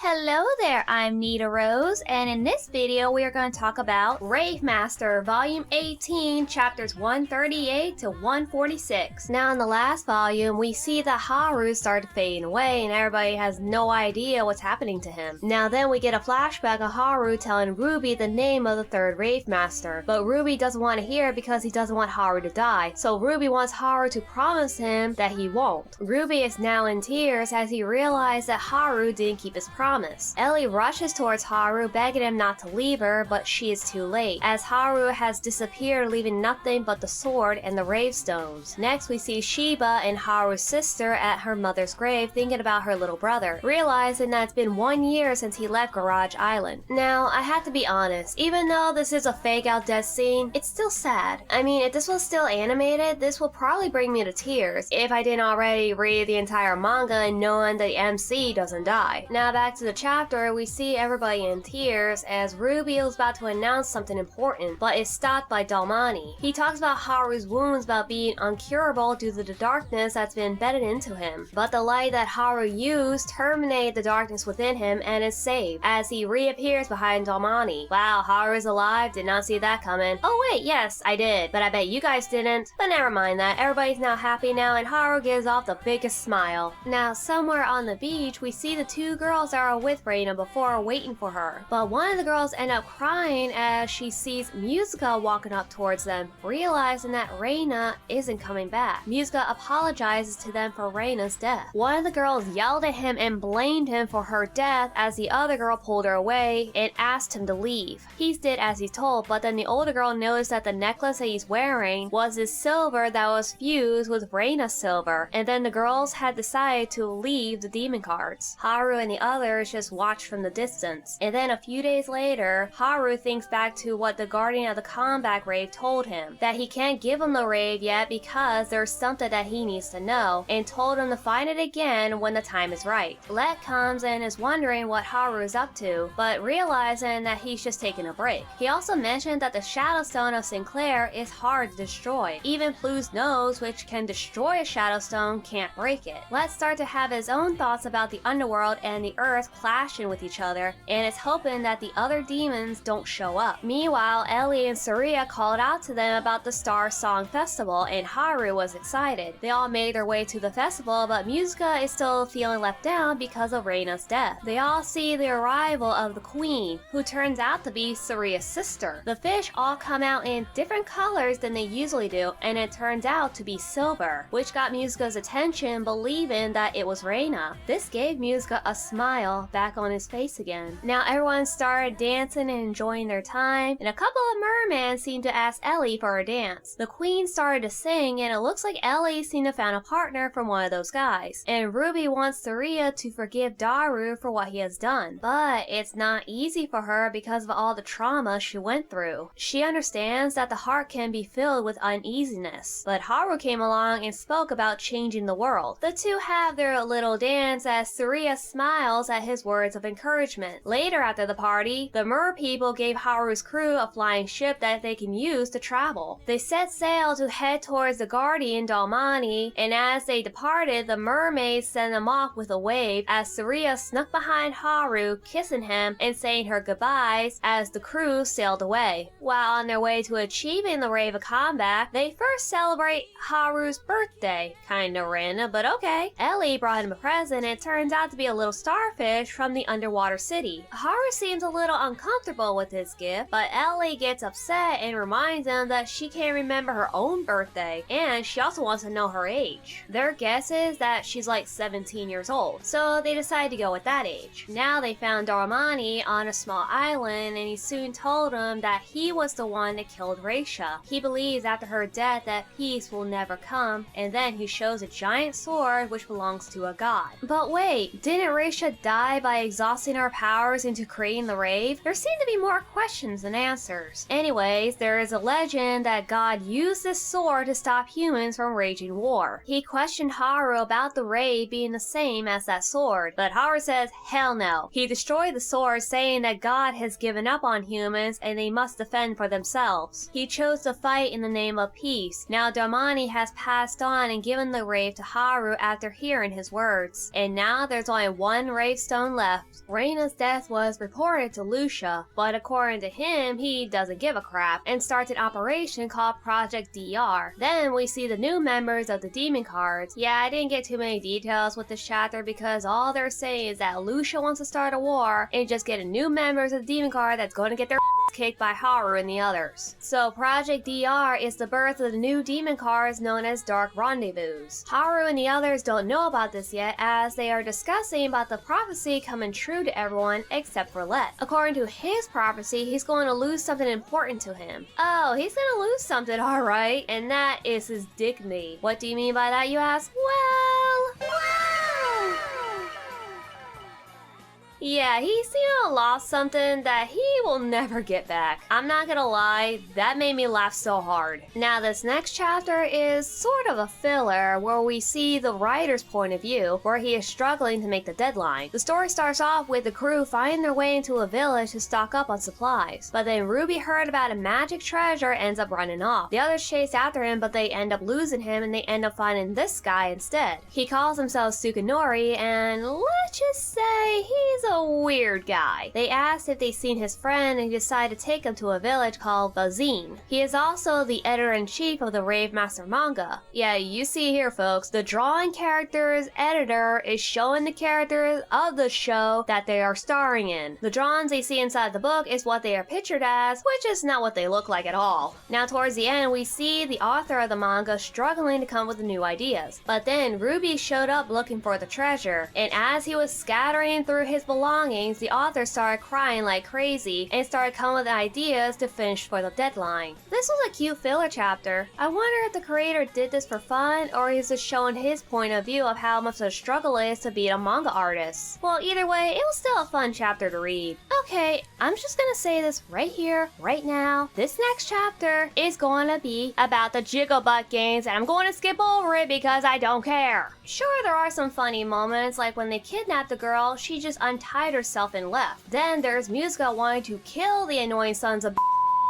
Hello there, I'm Nita Rose, and in this video we are going to talk about Rave Master Volume 18, Chapters 138 to 146. Now in the last volume, we see that Haru started fading away and everybody has no idea what's happening to him. Now then we get a flashback of Haru telling Ruby the name of the third Rave Master, but Ruby doesn't want to hear it because he doesn't want Haru to die, so Ruby wants Haru to promise him that he won't. Ruby is now in tears as he realizes that Haru didn't keep his promise. Ellie rushes towards Haru, begging him not to leave her, but she is too late, as Haru has disappeared, leaving nothing but the sword and the Rave stones. Next we see Shiba and Haru's sister at her mother's grave thinking about her little brother, realizing that it's been 1 year since he left Garage Island. Now, I have to be honest, even though this is a fake out death scene, it's still sad. I mean, if this was still animated, this will probably bring me to tears, if I didn't already read the entire manga and knowing the MC doesn't die. Now back to the chapter, we see everybody in tears as Ruby is about to announce something important, but is stopped by Dalmani. He talks about Haru's wounds about being uncurable due to the darkness that's been embedded into him, but the light that Haru used terminated the darkness within him and is saved, as he reappears behind Dalmani. Wow, Haru is alive, did not see that coming. Oh wait, yes, I did, but I bet you guys didn't. But never mind that, everybody's now happy now and Haru gives off the biggest smile. Now somewhere on the beach, we see the two girls are with Reina before waiting for her, but one of the girls end up crying as she sees Musica walking up towards them, realizing that Reina isn't coming back. Musica apologizes to them for Reina's death. One of the girls yelled at him and blamed him for her death as the other girl pulled her away and asked him to leave. He did as he's told, but then the older girl noticed that the necklace that he's wearing was his silver that was fused with Reina's silver, and then the girls had decided to leave the demon cards. Haru and the others just watch from the distance. And then a few days later, Haru thinks back to what the guardian of the comeback Rave told him, that he can't give him the Rave yet because there's something that he needs to know, and told him to find it again when the time is right. Let comes and is wondering what Haru is up to, but realizing that he's just taking a break. He also mentioned that the Shadow Stone of Sinclair is hard to destroy. Even Plu's nose, which can destroy a Shadow Stone, can't break it. Let's start to have his own thoughts about the underworld and the earth clashing with each other, and is hoping that the other demons don't show up. Meanwhile, Ellie and Saria called out to them about the Star Song Festival, and Haru was excited. They all made their way to the festival, but Musica is still feeling left down because of Reina's death. They all see the arrival of the Queen, who turns out to be Saria's sister. The fish all come out in different colors than they usually do, and it turns out to be silver, which got Musica's attention, believing that it was Reina. This gave Musica a smile back on his face again. Now everyone started dancing and enjoying their time, and a couple of mermen seemed to ask Ellie for a dance. The Queen started to sing, and it looks like Ellie seemed to found a partner from one of those guys. And Ruby wants Saria to forgive Daru for what he has done, but it's not easy for her because of all the trauma she went through. She understands that the heart can be filled with uneasiness, but Haru came along and spoke about changing the world. The two have their little dance as Saria smiles at his words of encouragement. Later after the party, the mer people gave Haru's crew a flying ship that they can use to travel. They set sail to head towards the guardian Dalmani, and as they departed, the mermaids sent them off with a wave as Saria snuck behind Haru, kissing him and saying her goodbyes as the crew sailed away. While on their way to achieving the Rave of Combat, they first celebrate Haru's birthday. Kinda random, but okay. Ellie brought him a present, and it turns out to be a little starfish from the underwater city. Haru seems a little uncomfortable with his gift, but Ellie gets upset and reminds him that she can't remember her own birthday, and she also wants to know her age. Their guess is that she's like 17 years old, so they decide to go with that age. Now they found Darmani on a small island, and he soon told him that he was the one that killed Raisha. He believes after her death that peace will never come, and then he shows a giant sword which belongs to a god. But wait, didn't Raisha die by exhausting her powers into creating the Rave? There seem to be more questions than answers. Anyways, there is a legend that God used this sword to stop humans from waging war. He questioned Haru about the Rave being the same as that sword, but Haru says hell no. He destroyed the sword, saying that God has given up on humans and they must defend for themselves. He chose to fight in the name of peace. Now Darmani has passed on and given the Rave to Haru after hearing his words, and now there's only one Rave Stone left. Reina's death was reported to Lucia, but according to him, he doesn't give a crap and starts an operation called Project DR. Then we see the new members of the Demon Cards. Yeah, I didn't get too many details with this chapter because all they're saying is that Lucia wants to start a war and just get a new members of the Demon Card that's going to get their kicked by Haru and the others. So Project DR is the birth of the new demon cards known as Dark Rendezvous. Haru and the others don't know about this yet as they are discussing about the prophecy coming true to everyone except for Let. According to his prophecy, he's going to lose something important to him. Oh, he's gonna lose something, alright, and that is his dignity. What do you mean by that, you ask? Well... yeah, he seemed to have lost something that he will never get back. I'm not gonna lie, that made me laugh so hard. Now this next chapter is sort of a filler where we see the writer's point of view, where he is struggling to make the deadline. The story starts off with the crew finding their way into a village to stock up on supplies, but then Ruby heard about a magic treasure and ends up running off. The others chase after him, but they end up losing him and they end up finding this guy instead. He calls himself Sukanori and let's just say he's a weird guy. They asked if they'd seen his friend and he decided to take him to a village called Bazine. He is also the editor-in-chief of the Rave Master manga. Yeah, you see here folks, the drawing character's editor is showing the characters of the show that they are starring in. The drawings they see inside the book is what they are pictured as, which is not what they look like at all. Now towards the end, we see the author of the manga struggling to come up with the new ideas. But then Ruby showed up looking for the treasure, and as he was scattering through his belongings, the author started crying like crazy and started coming with ideas to finish for the deadline. This was a cute filler chapter. I wonder if the creator did this for fun or he's just showing his point of view of how much the struggle is to be a manga artist. Well, either way, it was still a fun chapter to read. Okay, I'm just gonna say this right here, right now. This next chapter is going to be about the Jiggle Butt games and I'm going to skip over it because I don't care. Sure, there are some funny moments, like when they kidnapped the girl, she just untied herself and left. Then there's Musica wanting to kill the annoying sons of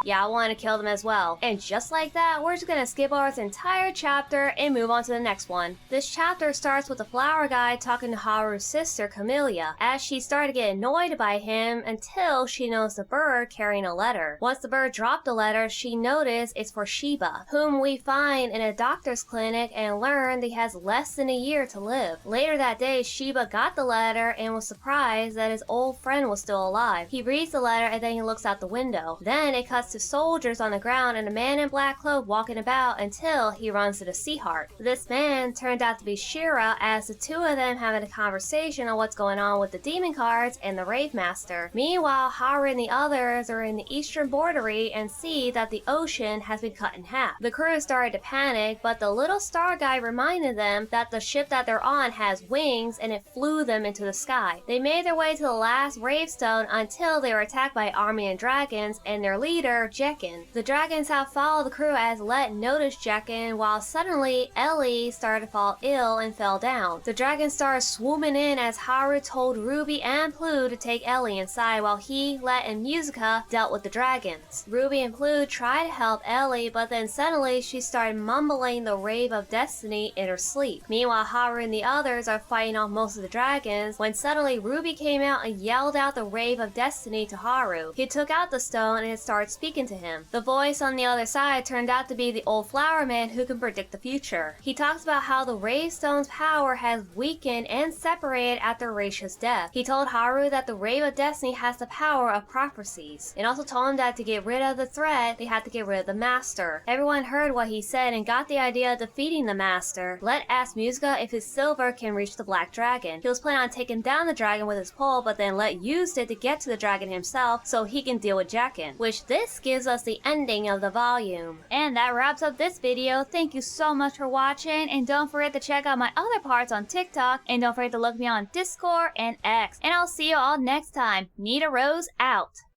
yeah, I want to kill them as well. And just like that, we're just gonna skip over this entire chapter and move on to the next one. This chapter starts with the flower guy talking to Haru's sister, Camellia, as she started to get annoyed by him until she noticed a bird carrying a letter. Once the bird dropped the letter, she noticed it's for Shiba, whom we find in a doctor's clinic and learn that he has less than a year to live. Later that day, Shiba got the letter and was surprised that his old friend was still alive. He reads the letter and then he looks out the window. Then it cuts to soldiers on the ground and a man in black clothes walking about until he runs to the Sea Heart. This man turned out to be Shira, as the two of them having a conversation on what's going on with the demon cards and the Rave Master. Meanwhile, Haru and the others are in the eastern bordery and see that the ocean has been cut in half. The crew started to panic, but the little star guy reminded them that the ship that they're on has wings and it flew them into the sky. They made their way to the last Rave Stone until they were attacked by army of dragons and their leader, Jekken. The dragons have followed the crew as Let noticed Jekken, while suddenly Ellie started to fall ill and fell down. The dragons started swooping in as Haru told Ruby and Plu to take Ellie inside while he, Let, and Musica dealt with the dragons. Ruby and Plu tried to help Ellie, but then suddenly she started mumbling the Rave of Destiny in her sleep. Meanwhile, Haru and the others are fighting off most of the dragons when suddenly Ruby came out and yelled out the Rave of Destiny to Haru. He took out the stone and it started speaking to him. The voice on the other side turned out to be the old flower man who can predict the future. He talks about how the Rave Stone's power has weakened and separated after Reisha's death. He told Haru that the Rave of Destiny has the power of prophecies, and also told him that to get rid of the threat, they had to get rid of the Master. Everyone heard what he said and got the idea of defeating the Master. Let asked Musica if his silver can reach the Black Dragon. He was planning on taking down the dragon with his pole, but then Let used it to get to the dragon himself so he can deal with Jekken, which this gives us the ending of the volume. And that wraps up this video. Thank you so much for watching, and don't forget to check out my other parts on TikTok, and don't forget to look me on Discord and X. And I'll see you all next time. Nita Rose out.